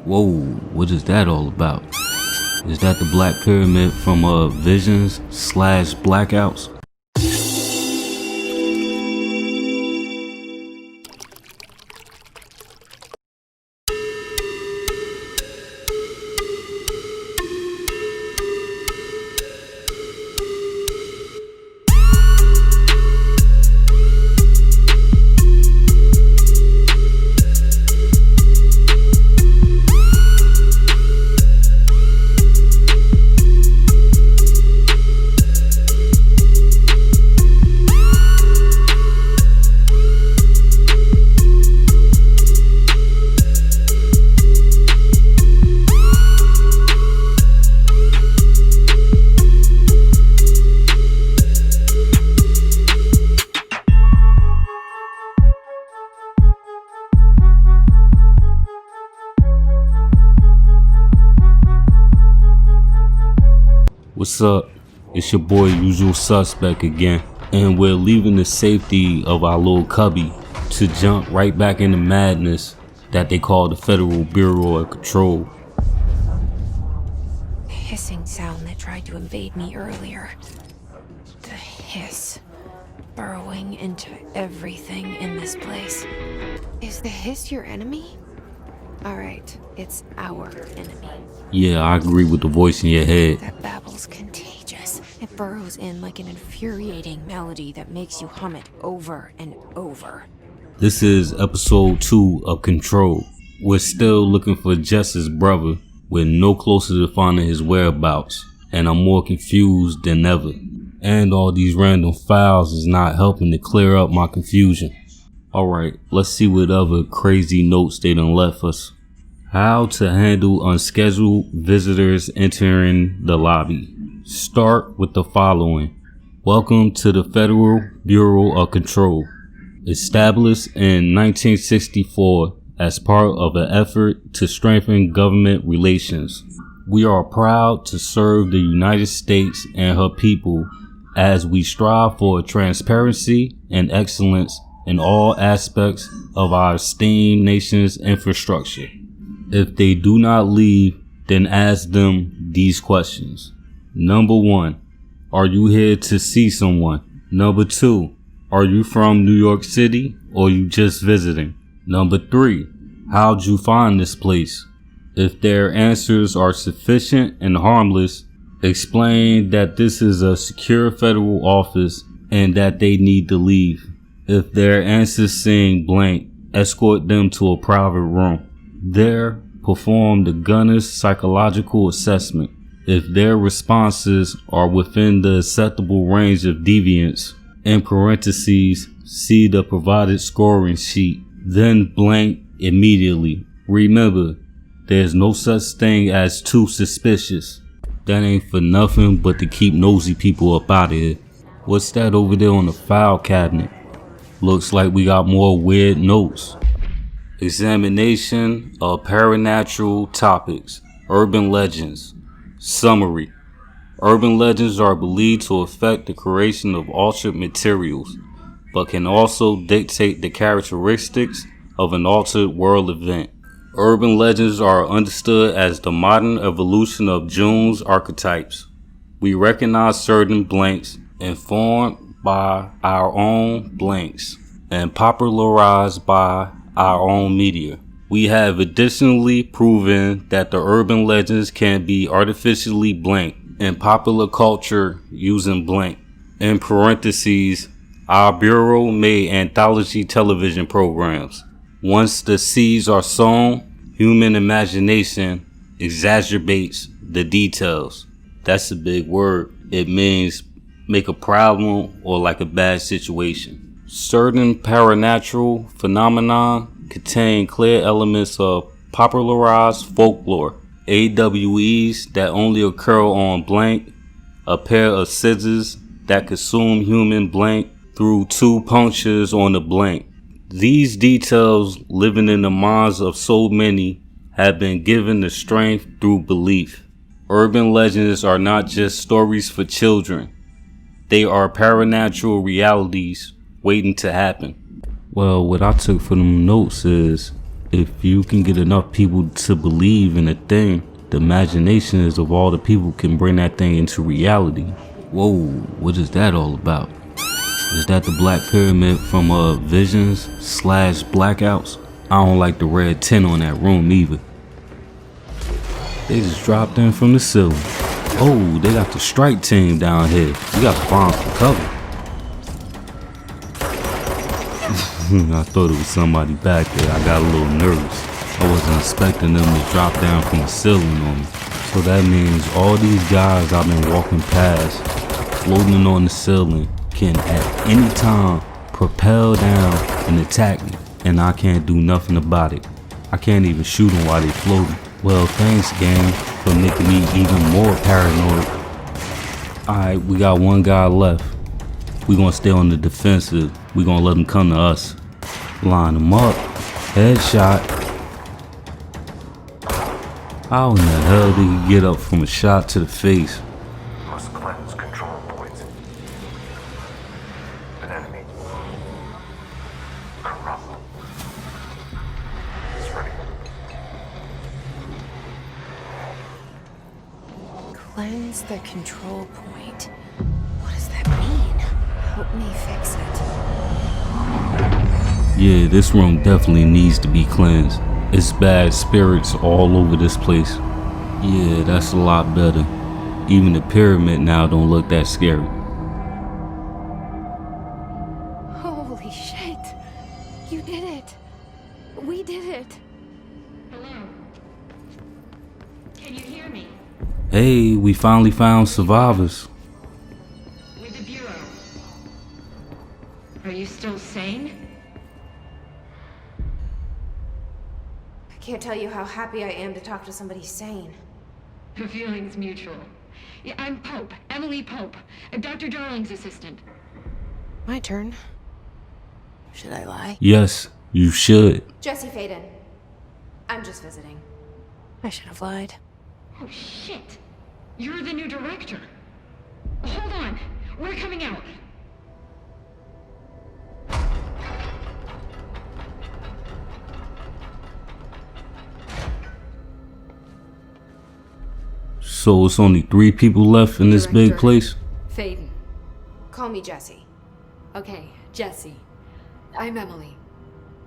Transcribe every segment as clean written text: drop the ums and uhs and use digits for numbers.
Whoa, what is that all about? Is that the Black Pyramid from Visions/Blackouts? What's up? It's your boy Usual Suspect again, and we're leaving the safety of our little cubby to jump right back into madness that they call the Federal Bureau of Control. The hissing sound that tried to invade me earlier. The hiss burrowing into everything in this place. Is the hiss your enemy? Alright, it's our enemy. Yeah, I agree with the voice in your head. That babble's contagious. It burrows in like an infuriating melody that makes you hum it over and over. This is episode 2 of Control. We're still looking for Jess's brother. We're no closer to finding his whereabouts, and I'm more confused than ever. And all these random files is not helping to clear up my confusion. Alright, let's see what other crazy notes they done left us. How to handle unscheduled visitors entering the lobby. Start with the following. Welcome to the Federal Bureau of Control. Established in 1964 as part of an effort to strengthen government relations. We are proud to serve the United States and her people as we strive for transparency and excellence in all aspects of our esteemed nation's infrastructure. If they do not leave, then ask them these questions. Number 1, are you here to see someone? Number 2, are you from New York City or you just visiting? Number 3, how'd you find this place? If their answers are sufficient and harmless, explain that this is a secure federal office and that they need to leave. If their answers seem blank, escort them to a private room. There, perform the gunner's psychological assessment. If their responses are within the acceptable range of deviance, in parentheses, see the provided scoring sheet, then blank immediately. Remember, there's no such thing as too suspicious. That ain't for nothing but to keep nosy people up out of here. What's that over there on the file cabinet? Looks like we got more weird notes. Examination of paranatural topics. Urban legends. Summary. Urban legends are believed to affect the creation of altered materials, but can also dictate the characteristics of an altered world event. Urban legends are understood as the modern evolution of Jung's archetypes. We recognize certain blanks informed by our own blanks and popularized by our own media. We have additionally proven that the urban legends can be artificially blank in popular culture using blank. In parentheses, our bureau made anthology television programs. Once the seeds are sown, human imagination exacerbates the details. That's a big word. It means make a problem or like a bad situation. Certain paranatural phenomena contain clear elements of popularized folklore. AWEs that only occur on blank, a pair of scissors that consume human blank through 2 punctures on the blank. These details living in the minds of so many have been given the strength through belief. Urban legends are not just stories for children. They are paranatural realities waiting to happen. Well, what I took from them notes is If you can get enough people to believe in a thing, the imaginations of all the people can bring that thing into reality. Whoa, what is that all about? Is that the Black Pyramid from Visions / Blackouts? I don't like the red tint on that room either. They just dropped in from the ceiling. Oh, they got the strike team down here. We got to bomb for cover. I thought it was somebody back there. I got a little nervous. I wasn't expecting them to drop down from the ceiling on me. So that means all these guys I've been walking past, floating on the ceiling, can at any time propel down and attack me. And I can't do nothing about it. I can't even shoot them while they floating. Well, thanks game for making me even more paranoid. Alright, we got one guy left. We gonna stay on the defensive. We gonna let him come to us. Line him up. Headshot. How in the hell did he get up from a shot to the face? Must cleanse control points. An enemy. Corrupt. It's ready. Cleanse the control point. What does that mean? Help me fix it. Yeah, this room definitely needs to be cleansed. It's bad spirits all over this place. Yeah, that's a lot better. Even the pyramid now don't look that scary. Holy shit. You did it. We did it. Hello? Can you hear me? Hey, we finally found survivors. With the Bureau. Are you still sane? I can't tell you how happy I am to talk to somebody sane. The feeling's mutual. Yeah, I'm Pope, Emily Pope, Dr. Darling's assistant. My turn. Should I lie? Yes, you should. Jesse Faden. I'm just visiting. I should have lied. Oh shit! You're the new director. Hold on, we're coming out. So it's only 3 people left in this big Director. place? Faden. Call me Jesse. Okay, Jesse. I'm Emily.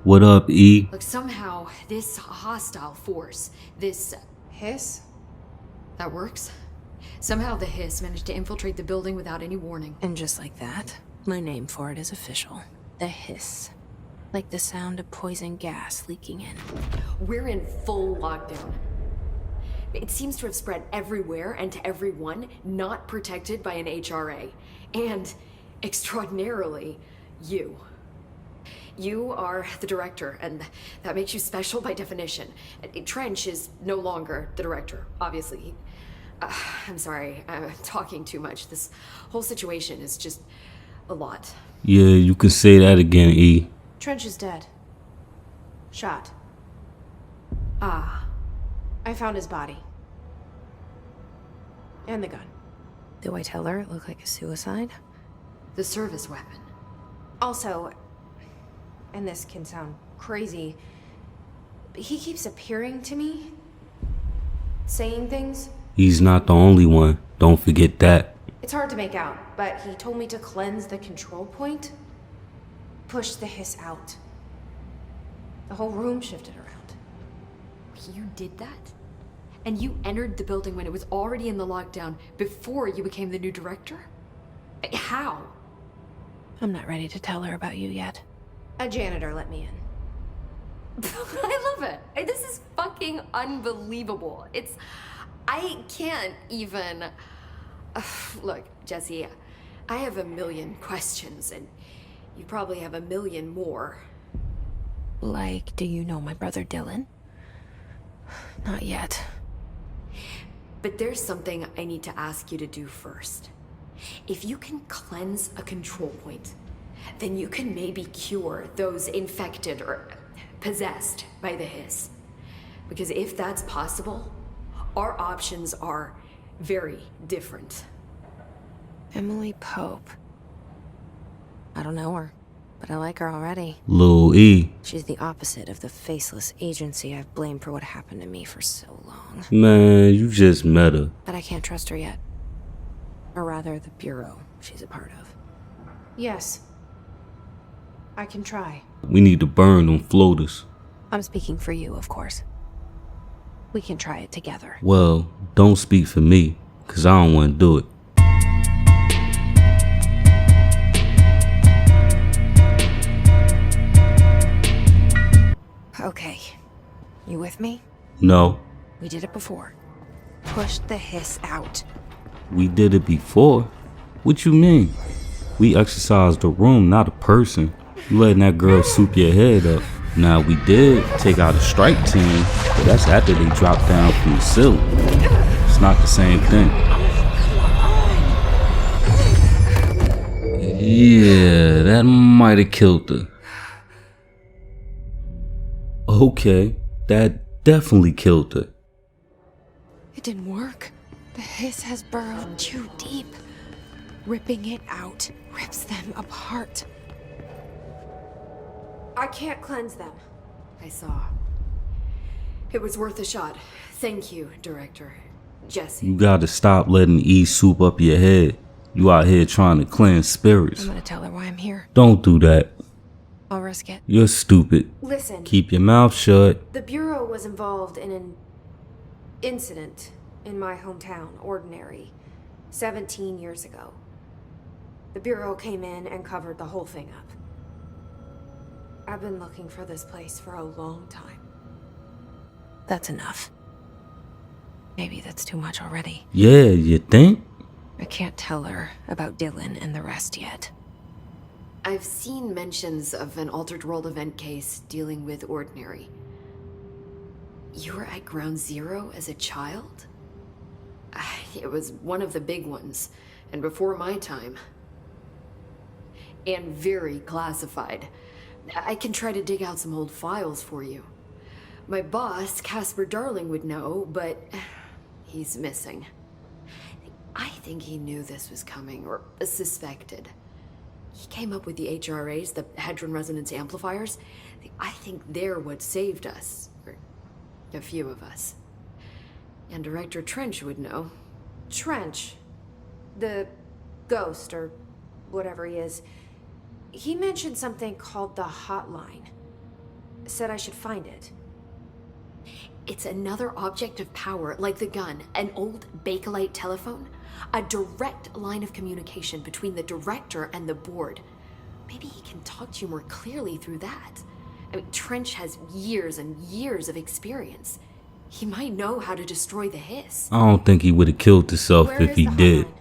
What up, E? Look, somehow this hostile force, this Hiss? that works. Somehow the hiss managed to infiltrate the building without any warning. And just like that, my name for it is official. The hiss. Like the sound of poison gas leaking in. We're in full lockdown. It seems to have spread everywhere and to everyone not protected by an HRA. And, extraordinarily, you. You are the director, and that makes you special by definition. Trench is no longer the director, obviously. I'm sorry, I'm talking too much. This whole situation is just a lot. Yeah, you can say that again, E. Trench is dead. Shot. Ah, I found his body. And the gun. Do I tell her it looked like a suicide? the service weapon. Also, and this can sound crazy, but he keeps appearing to me, saying things. He's not the only one. Don't forget that. It's hard to make out, but he told me to cleanse the control point, push the hiss out. The whole room shifted around. You did that? And you entered the building when it was already in the lockdown before you became the new director? How? I'm not ready to tell her about you yet. A janitor let me in. I love it. This is fucking unbelievable. I can't even... Look, Jesse, I have a million questions, and you probably have a million more. Like, do you know my brother Dylan? Not yet. But there's something I need to ask you to do first. If you can cleanse a control point, then you can maybe cure those infected or possessed by the hiss. Because if that's possible, our options are very different. Emily Pope. I don't know her, but I like her already. Lil E. She's the opposite of the faceless agency I've blamed for what happened to me for so long. Man, you just met her. But I can't trust her yet. Or rather, the bureau she's a part of. Yes. I can try. We need to burn them floaters. I'm speaking for you, of course. We can try it together. Well, don't speak for me, cause I don't want to do it. Okay. You with me? No, We did it before. Push the hiss out. we did it before. What you mean? We exercised the room, not a person. You letting that girl soup your head up. Now we did take out a strike team, but that's after they dropped down from the ceiling. It's not the same thing. Yeah, that might have killed her. Okay, that definitely killed her. It didn't work. The hiss has burrowed too deep. Ripping it out rips them apart. I can't cleanse them. I saw. It was worth a shot. Thank you, Director. Jesse. You gotta stop letting E soup up your head. You out here trying to cleanse spirits. I'm gonna tell her why I'm here. Don't do that. I'll risk it. You're stupid. Listen, Keep your mouth shut. the Bureau was involved in an incident in my hometown, Ordinary, 17 years ago. The Bureau came in and covered the whole thing up. I've been looking for this place for a long time. That's enough. Maybe that's too much already. Yeah, you think? I can't tell her about Dylan and the rest yet. I've seen mentions of an Altered World event case dealing with Ordinary. You were at Ground Zero as a child? It was one of the big ones, and before my time. And very classified. I can try to dig out some old files for you. My boss, Casper Darling, would know, but he's missing. I think he knew this was coming, or suspected. He came up with the HRAs, the Hadron Resonance Amplifiers. I think they're what saved us. Or a few of us. And Director Trench would know. Trench, the ghost, or whatever he is, he mentioned something called the hotline. Said I should find it. It's another object of power, like the gun, an old Bakelite telephone. A direct line of communication between the director and the board. Maybe he can talk to you more clearly through that. I mean, Trench has years and years of experience. He might know how to destroy the hiss. I don't think he would have killed himself Where if is he the did. hotline?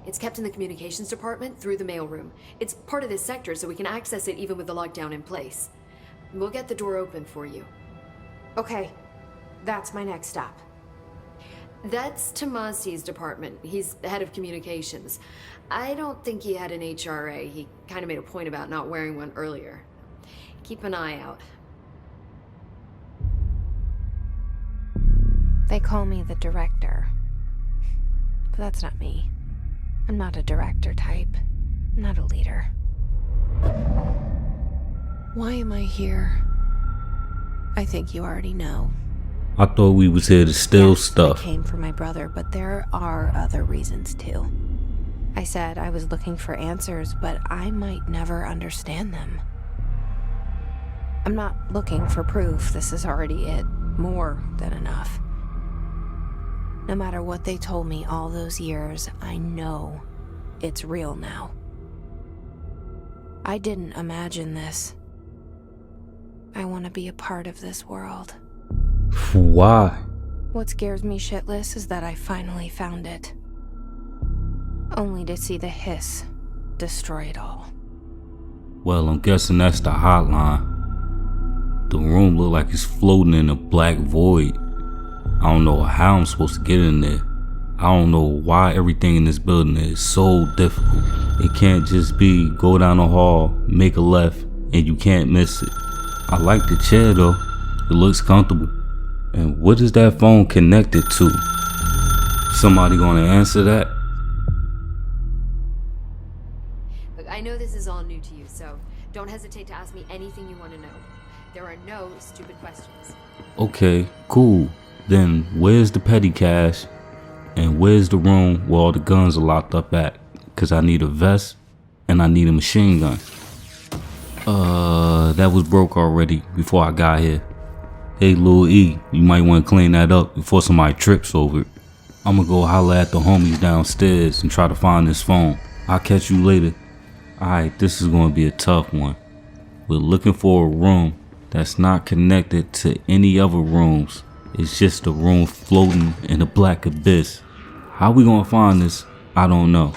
It's kept in the communications department through the mailroom. It's part of this sector, so we can access it even with the lockdown in place. We'll get the door open for you. Okay, that's my next stop. That's Tomasi's department. He's the head of communications. I don't think he had an HRA. He kind of made a point about not wearing one earlier. Keep an eye out. They call me the director. But that's not me. I'm not a director type. I'm not a leader. Why am I here? I think you already know. I thought we was here to steal Yes, stuff. I came for my brother, but there are other reasons too. I said I was looking for answers, but I might never understand them. I'm not looking for proof. This is already it. More than enough. No matter what they told me all those years, I know it's real now. I didn't imagine this. I want to be a part of this world. Why? What scares me shitless is that I finally found it. Only to see the hiss destroy it all. Well, I'm guessing that's the hotline. The room looked like it's floating in a black void. I don't know how I'm supposed to get in there. I don't know why everything in this building is so difficult. It can't just be go down the hall, make a left, and you can't miss it. I like the chair though. It looks comfortable. And what is that phone connected to? Somebody gonna answer that? Look, I know this is all new to you, so Don't hesitate to ask me anything you want to know. There are no stupid questions. Okay, cool. Then where's the petty cash? And where's the room where all the guns are locked up at? Cause I need a vest and I need a machine gun. That was broke already before I got here. Hey Lil E, you might want to clean that up before somebody trips over it. I'ma go holler at the homies downstairs and try to find this phone. I'll catch you later. Alright, this is gonna be a tough one. We're looking for a room that's not connected to any other rooms. It's just a room floating in a black abyss. How we gonna find this? I don't know.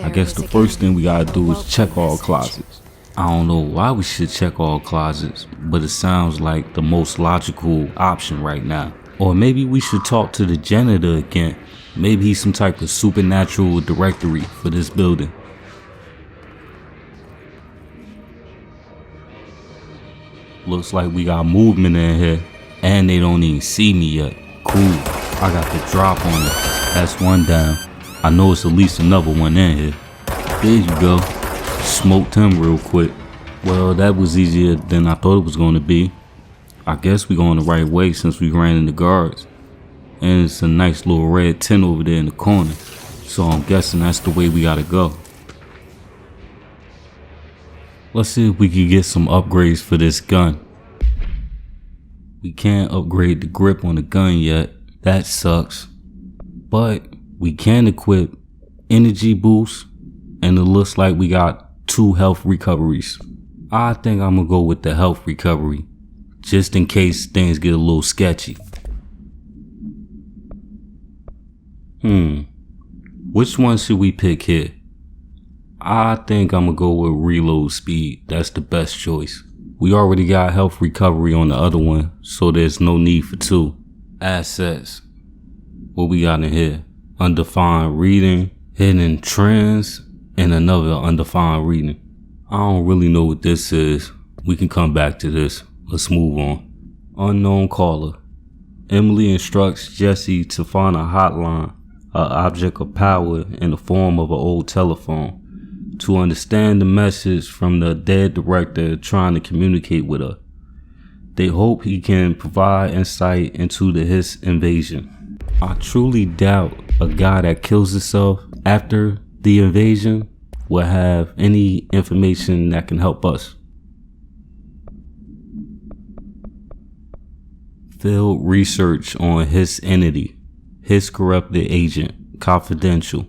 I guess the first thing we gotta do is check all closets. I don't know why we should check all closets, but it sounds like the most logical option right now. Or maybe we should talk to the janitor again. Maybe he's some type of supernatural directory for this building. Looks like we got movement in here, and they don't even see me yet. Cool, I got the drop on it. That's one down. I know it's at least another one in here. There you go. Smoked him real quick. Well, that was easier than I thought it was going to be. I guess we going the right way since we ran into guards. And it's a nice little red tent over there in the corner. So I'm guessing that's the way we gotta go. Let's see if we can get some upgrades for this gun. We can't upgrade the grip on the gun yet. That sucks. But we can equip energy boost, and it looks like we got 2 health recoveries. I think I'm gonna go with the health recovery, just in case things get a little sketchy. Which one should we pick here? I think I'm gonna go with reload speed. That's the best choice. We already got health recovery on the other one, so there's no need for 2. Assets. What we got in here? Undefined reading, hidden trends, and another undefined reading. I don't really know what this is. We can come back to this. Let's move on. Unknown caller. Emily instructs Jesse to find a hotline, an object of power in the form of an old telephone, to understand the message from the dead director trying to communicate with her. They hope he can provide insight into the Hiss invasion. I truly doubt a guy that kills himself after the invasion will have any information that can help us. Field research on Hiss entity. Hiss corrupted agent. Confidential.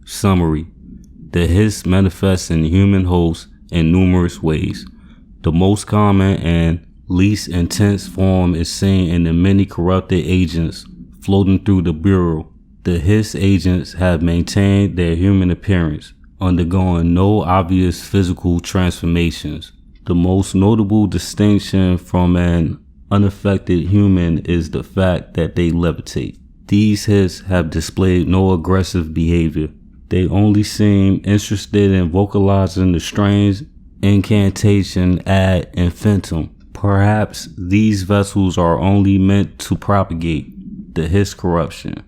Summary. The Hiss manifests in human hosts in numerous ways. The most common and least intense form is seen in the many corrupted agents floating through the Bureau. The Hiss agents have maintained their human appearance, undergoing no obvious physical transformations. The most notable distinction from an unaffected human is the fact that they levitate. These Hiss have displayed no aggressive behavior. They only seem interested in vocalizing the strange incantation ad infinitum. Perhaps these vessels are only meant to propagate the Hiss corruption,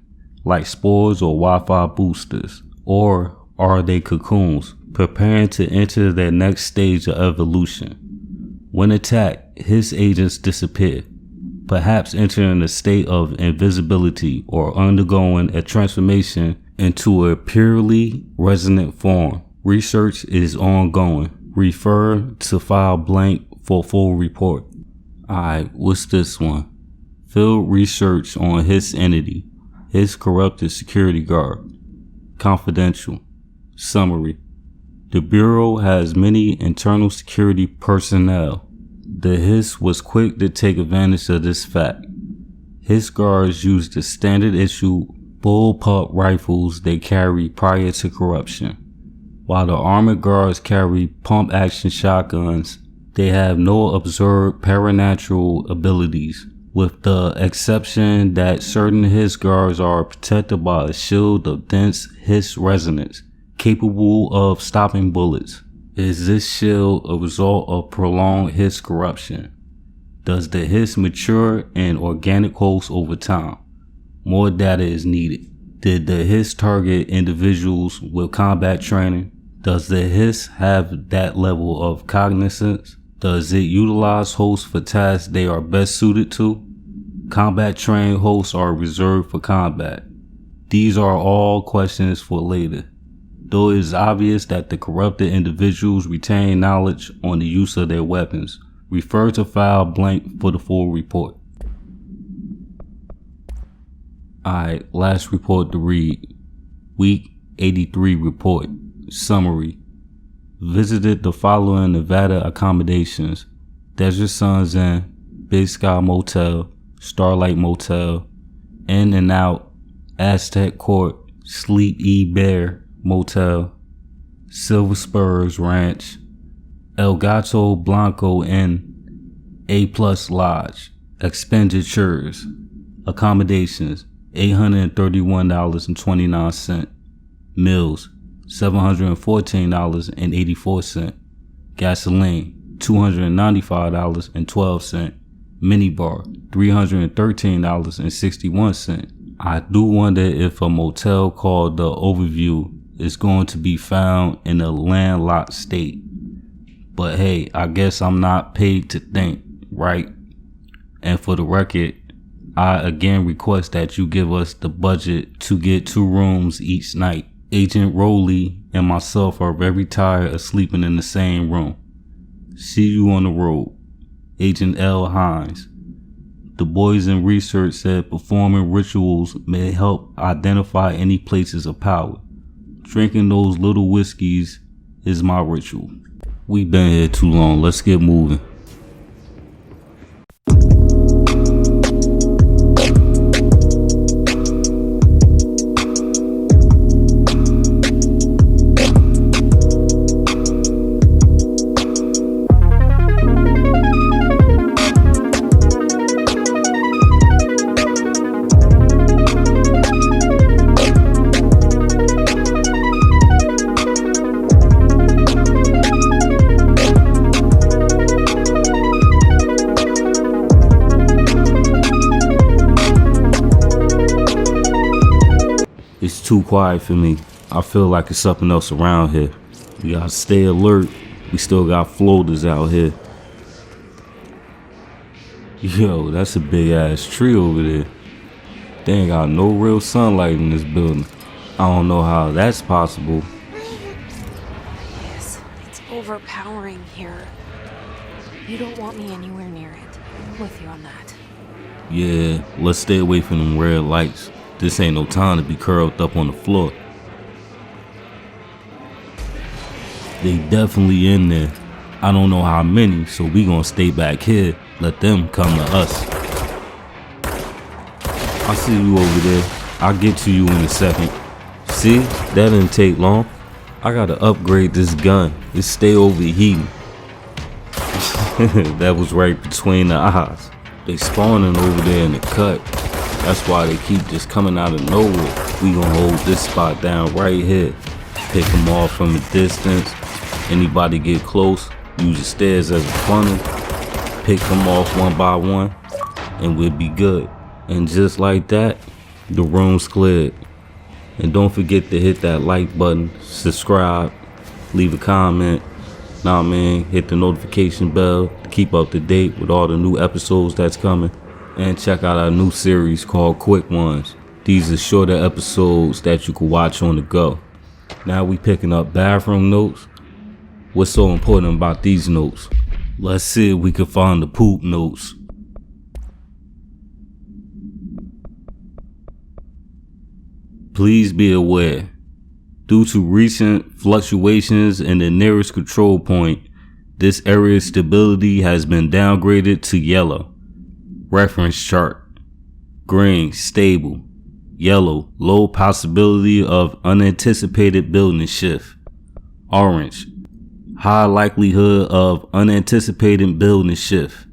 like spores or Wi-Fi boosters, or are they cocoons, preparing to enter their next stage of evolution? When attacked, Hiss agents disappear, perhaps entering a state of invisibility or undergoing a transformation into a purely resonant form. Research is ongoing. Refer to file blank for full report. Alright, what's this one? Field research on Hiss entity. Hiss corrupted security guard. Confidential. Summary. The Bureau has many internal security personnel. The Hiss was quick to take advantage of this fact. Hiss guards use the standard issue bullpup rifles they carry prior to corruption. While the armored guards carry pump action shotguns, they have no observed paranatural abilities, with the exception that certain Hiss guards are protected by a shield of dense Hiss resonance, capable of stopping bullets. Is this shield a result of prolonged Hiss corruption? Does the Hiss mature in organic hosts over time? More data is needed. Did the Hiss target individuals with combat training? Does the hiss have that level of cognizance? Does it utilize hosts for tasks they are best suited to? Combat trained hosts are reserved for combat. These are all questions for later. Though it is obvious that the corrupted individuals retain knowledge on the use of their weapons, refer to file blank for the full report. Alright, last report to read. Week 83 report. Summary. Visited the following Nevada accommodations: Desert Suns Inn, Big Sky Motel, Starlight Motel, In and Out, Aztec Court, Sleep E Bear Motel, Silver Spurs Ranch, El Gato Blanco Inn, A Plus Lodge. Expenditures. Accommodations, $831.29. Meals, $714.84. Gasoline, $295.12. Minibar, $313.61. I do wonder if a motel called The Overview is going to be found in a landlocked state. But hey, I guess I'm not paid to think, right? And for the record, I again request that you give us the budget to get 2 rooms each night. Agent Rowley and myself are very tired of sleeping in the same room. See you on the road. Agent L. Hines. The boys in research said performing rituals may help identify any places of power. Drinking those little whiskeys is my ritual. We been here too long. Let's get moving. It's too quiet for me. I feel like it's something else around here. We gotta stay alert. We still got floaters out here. Yo, that's a big ass tree over there. They ain't got no real sunlight in this building. I don't know how that's possible. Yes, it's overpowering here. You don't want me anywhere near it. I'm with you on that. Yeah, let's stay away from them red lights. This ain't no time to be curled up on the floor. They definitely in there. I don't know how many, so we gonna stay back here. Let them come to us. I see you over there. I'll get to you in a second. See, that didn't take long. I gotta upgrade this gun. It stay overheating. That was right between the eyes. They spawning over there in the cut. That's why they keep just coming out of nowhere. We gonna hold this spot down right here. Pick them off from a distance. Anybody get close, use the stairs as a funnel. Pick them off one by one, and we'll be good. And just like that, the room's cleared. And don't forget to hit that like button, subscribe, leave a comment. Nah, man, hit the notification bell to keep up to date with all the new episodes that's coming. And check out our new series called Quick Ones. These are shorter episodes that you can watch on the go. Now we picking up bathroom notes. What's so important about these notes? Let's see if we can find the poop notes. Please be aware, due to recent fluctuations in the nearest control point, this area's stability has been downgraded to yellow. Reference chart. Green, stable. Yellow, low possibility of unanticipated building shift. Orange, high likelihood of unanticipated building shift.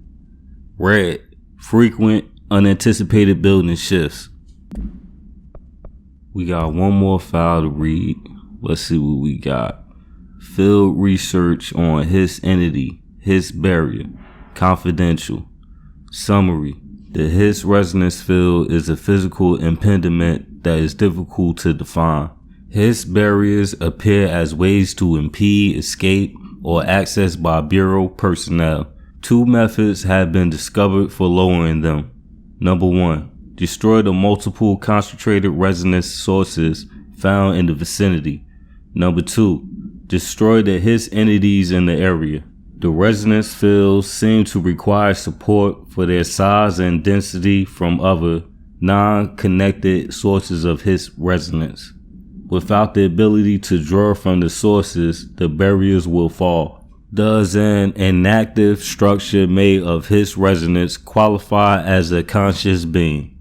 Red, frequent unanticipated building shifts. We got one more file to read. Let's see what we got. Field research on his entity, his barrier. Confidential. Summary. The His resonance field is a physical impediment that is difficult to define. Hiss barriers appear as ways to impede escape or access by Bureau personnel. 2 methods have been discovered for lowering them. Number 1. Destroy the multiple concentrated resonance sources found in the vicinity. Number 2. Destroy the hiss entities in the area. The resonance fields seem to require support for their size and density from other, non-connected sources of hiss resonance. Without the ability to draw from the sources, the barriers will fall. Does an inactive structure made of hiss resonance qualify as a conscious being?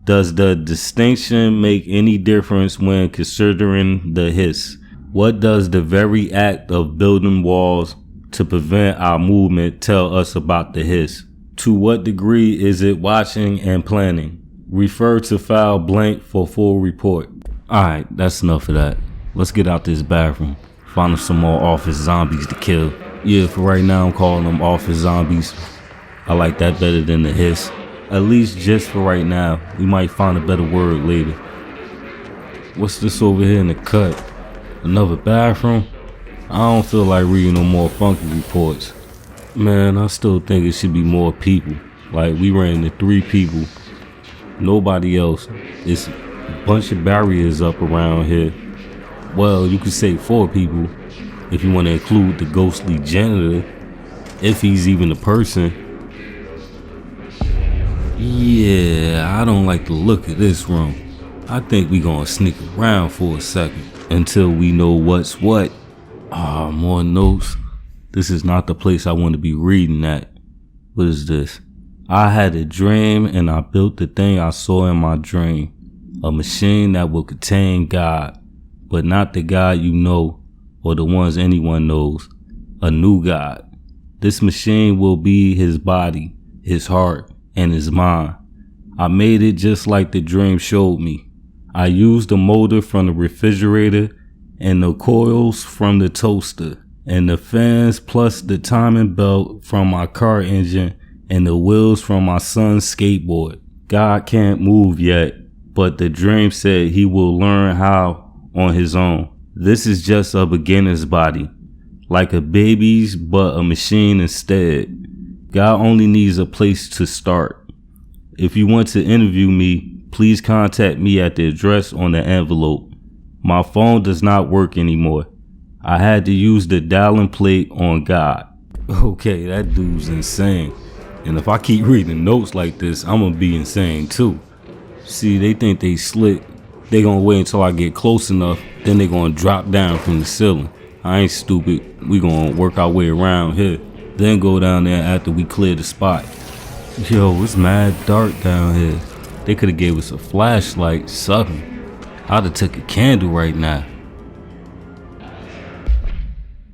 Does the distinction make any difference when considering the hiss? What does the very act of building walls to prevent our movement tell us about the hiss? To what degree is it watching and planning? Refer to file blank for full report. Alright, that's enough of that. Let's get out this bathroom. Find some more office zombies to kill. Yeah, for right now I'm calling them office zombies. I like that better than the hiss. At least just for right now. We might find a better word later. What's this over here in the cut? Another bathroom? I don't feel like reading no more funky reports. Man, I still think it should be more people. Like, we ran into 3 people. Nobody else. It's a bunch of barriers up around here. Well, you could say 4 people if you want to include the ghostly janitor, if he's even a person. Yeah, I don't like the look of this room. I think we gonna sneak around for a second until we know what's what. More notes. This is not the place I want to be reading at. What is this? I had a dream and I built the thing I saw in my dream. A machine that will contain God, but not the God you know or the ones anyone knows. A new God. This machine will be his body, his heart, and his mind. I made it just like the dream showed me. I used the motor from the refrigerator and the coils from the toaster and the fans plus the timing belt from my car engine and the wheels from my son's skateboard. God can't move yet, but the dream said he will learn how on his own. This is just a beginner's body, like a baby's but a machine instead. God only needs a place to start. If you want to interview me, please contact me at the address on the envelope. My phone does not work anymore. I had to use the dialing plate on God. Okay, that dude's insane. And if I keep reading notes like this, I'm gonna be insane too. See, they think they slick. They gonna wait until I get close enough, then they gonna drop down from the ceiling. I ain't stupid. We gonna work our way around here, then go down there after we clear the spot. Yo, it's mad dark down here. They could've gave us a flashlight, something. I'd have took a candle right now.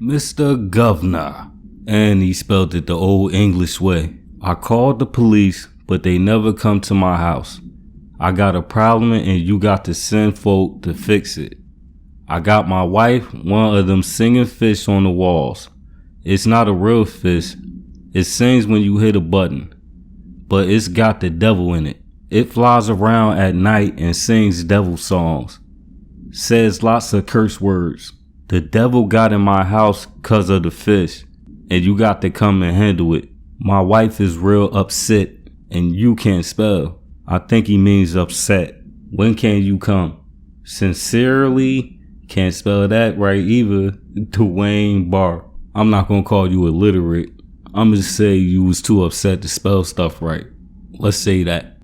Mr. Governor. And he spelled it the old English way. I called the police, but they never come to my house. I got a problem and you got to send folk to fix it. I got my wife one of them singing fish on the walls. It's not a real fish. It sings when you hit a button. But it's got the devil in it. It flies around at night and sings devil songs. Says lots of curse words. The devil got in my house 'cause of the fish, and you got to come and handle it. My wife is real upset, and you can't spell. I think he means upset. When can you come? Sincerely, can't spell that right either. Dwayne Barr. I'm not gonna call you illiterate. I'm just say you was too upset to spell stuff right. Let's say that.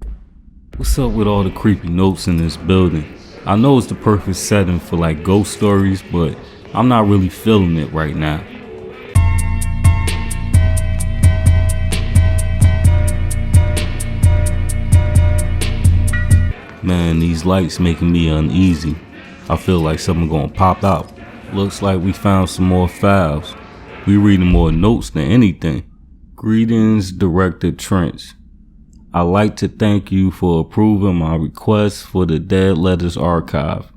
What's up with all the creepy notes in this building? I know it's the perfect setting for like ghost stories, but I'm not really feeling it right now. Man, these lights making me uneasy. I feel like something gonna pop out. Looks like we found some more files. We reading more notes than anything. Greetings, Director Trench. I'd like to thank you for approving my request for the Dead Letters Archive.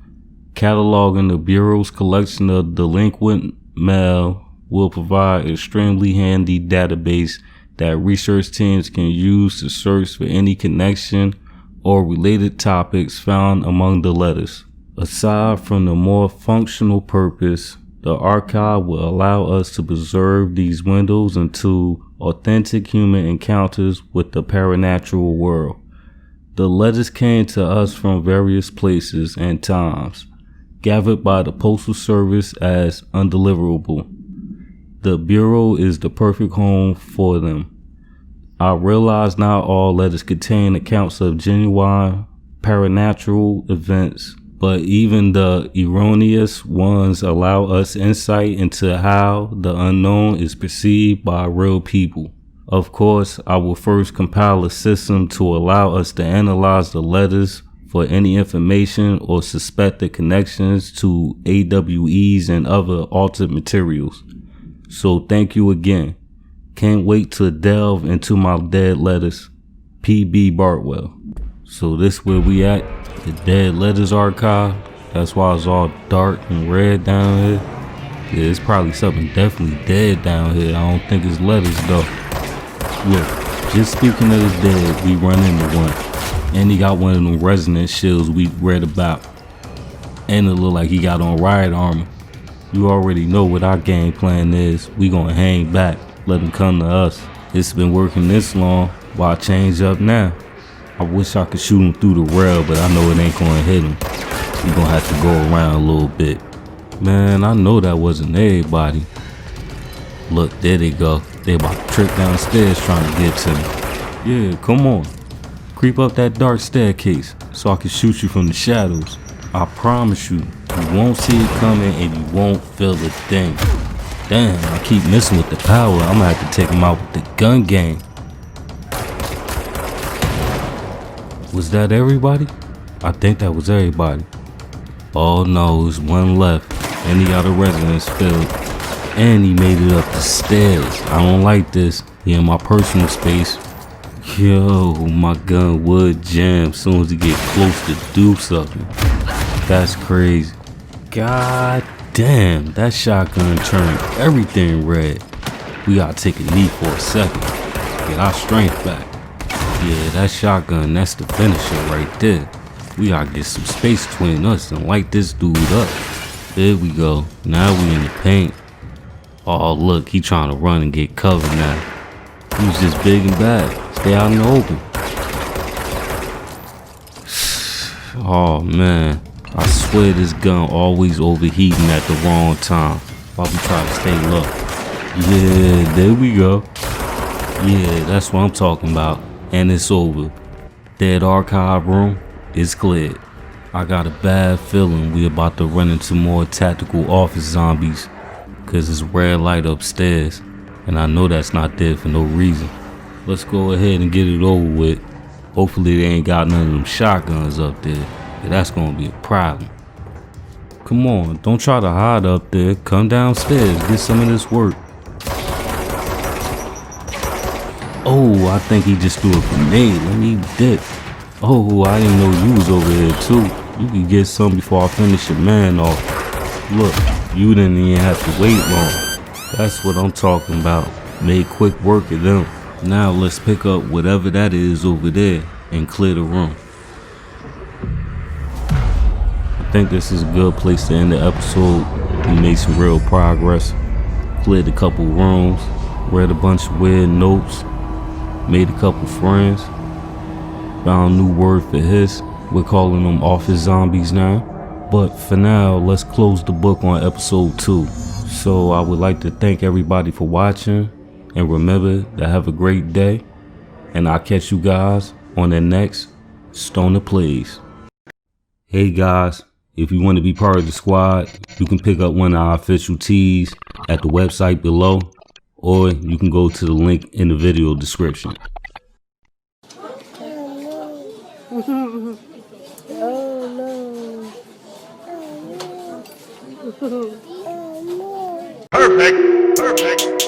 Cataloging the Bureau's collection of delinquent mail will provide an extremely handy database that research teams can use to search for any connection or related topics found among the letters. Aside from the more functional purpose, the archive will allow us to preserve these windows into authentic human encounters with the paranatural world. The letters came to us from various places and times, gathered by the Postal Service as undeliverable. The Bureau is the perfect home for them. I realize not all letters contain accounts of genuine paranatural events, but even the erroneous ones allow us insight into how the unknown is perceived by real people. Of course, I will first compile a system to allow us to analyze the letters for any information or suspected connections to AWEs and other altered materials. So thank you again. Can't wait to delve into my dead letters. P.B. Bartwell. So this where we at, the Dead Letters Archive. That's why it's all dark and red down here. Yeah, it's probably something definitely dead down here. I don't think it's letters though. Look, just speaking of the dead, we run into one. And he got one of them resonant shields we read about. And it look like he got on riot armor. You already know what our game plan is. We gonna hang back, let him come to us. It's been working this long, why change up now? I wish I could shoot him through the rail, but I know it ain't gonna hit him. We gonna have to go around a little bit. Man, I know that wasn't everybody. Look, there they go. They about to trip downstairs trying to get to me. Yeah, come on. Creep up that dark staircase so I can shoot you from the shadows. I promise you, you won't see it coming and you won't feel a thing. Damn, I keep messing with the power. I'm gonna have to take him out with the gun game. Was that everybody? I think that was everybody. Oh no, there's one left. And he got a residence filled. And he made it up the stairs. I don't like this. He in my personal space. Yo, my gun would jam soon as he get close to do something. That's crazy. God damn, that shotgun turned everything red. We gotta take a knee for a second. Get our strength back. Yeah, that shotgun, that's the finisher right there. We gotta get some space between us and light this dude up. There we go. Now we in the paint. Oh look, he trying to run and get covered now. He's just big and bad. Stay out in the open. Oh man, I swear this gun always overheating at the wrong time while we try to stay low. Yeah, there we go. Yeah, that's what I'm talking about. And it's over. Dead archive room is cleared. I got a bad feeling we about to run into more tactical office zombies, cause it's red light upstairs, and I know that's not there for no reason. Let's go ahead and get it over with. Hopefully they ain't got none of them shotguns up there, cause that's gonna be a problem. Come on, don't try to hide up there. Come downstairs, get some of this work. Oh, I think he just threw a grenade. Let me dip. Oh, I didn't know you was over here too. You can get some before I finish your man off. Look, you didn't even have to wait long. That's what I'm talking about. Made quick work of them. Now let's pick up whatever that is over there and clear the room. I think this is a good place to end the episode. We made some real progress. Cleared a couple rooms. Read a bunch of weird notes. Made a couple friends. Found a new word for his. We're calling them office zombies now. But for now, let's close the book on episode 2. So I would like to thank everybody for watching. And remember to have a great day. And I'll catch you guys on the next Stoner Plays. Hey guys, if you want to be part of the squad, you can pick up one of our official tees at the website below. Or you can go to the link in the video description. Perfect.